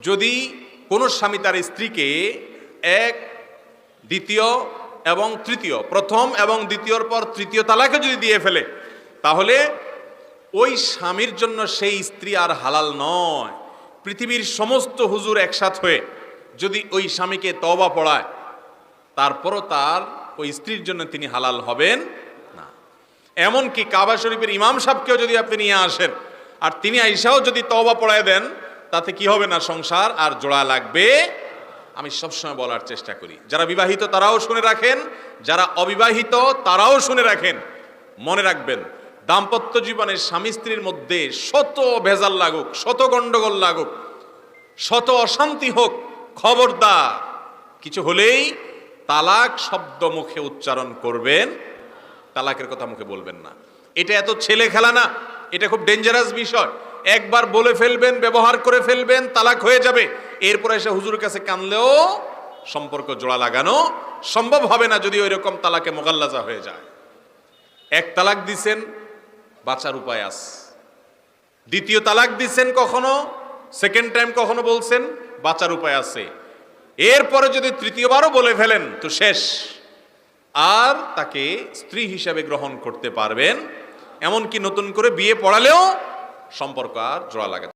যদি কোনো স্বামী তার স্ত্রীকে এক, দ্বিতীয় এবং তৃতীয়, প্রথম এবং দ্বিতীয়র পর তৃতীয় তালাকে যদি দিয়ে ফেলে, তাহলে ওই স্বামীর জন্য সেই স্ত্রী আর হালাল নয়। পৃথিবীর সমস্ত হুজুর একসাথ হয়ে যদি ওই স্বামীকে তওবা পড়ায়, তারপরও তার ওই স্ত্রীর জন্য তিনি হালাল হবেন না। এমনকি কাবা শরীফের ইমাম সাহেবকেও যদি আপনি নিয়ে আসেন আর তিনি আইসাও যদি তওবা পড়ায় দেন, তাতে কি হবে না, সংসার আর জোড়া লাগবে। আমি সবসময় বলার চেষ্টা করি, যারা বিবাহিত তারাও শুনে রাখেন, যারা অবিবাহিত তারাও শুনে রাখেন। মনে রাখবেন, দাম্পত্য জীবনে স্বামী স্ত্রীর মধ্যে শত ভেজাল লাগুক, শত গন্ডগোল লাগুক, শত অশান্তি হোক, খবরদার কিছু হলেই তালাক শব্দ মুখে উচ্চারণ করবেন, তালাকের কথা মুখে বলবেন না। এটা এত ছেলে খেলা না, এটা খুব ডেঞ্জারাস বিষয়। একবার বলে ফেলবেন, ব্যবহার করে ফেলবেন, তালাক হয়ে যাবে। এরপরে এসে হুজুরের কাছে কানলেও সম্পর্ক জোড়া লাগানো সম্ভব হবে না, যদি ওই রকম তালাকে মোগাল্লাজা হয়ে যায়। এক তালাক দিছেন, বাঁচার উপায় আছে। দ্বিতীয় তালাক দিছেন, কখনো সেকেন্ড টাইম কখনো বলছেন, বাঁচার উপায় আছে। এরপরে যদি তৃতীয়বারও বলে ফেলেন তো শেষ, আর তাকে স্ত্রী হিসাবে গ্রহণ করতে পারবেন। এমনকি নতুন করে বিয়ে পড়ালেও সম্পর্ক আর জোড়া লাগে।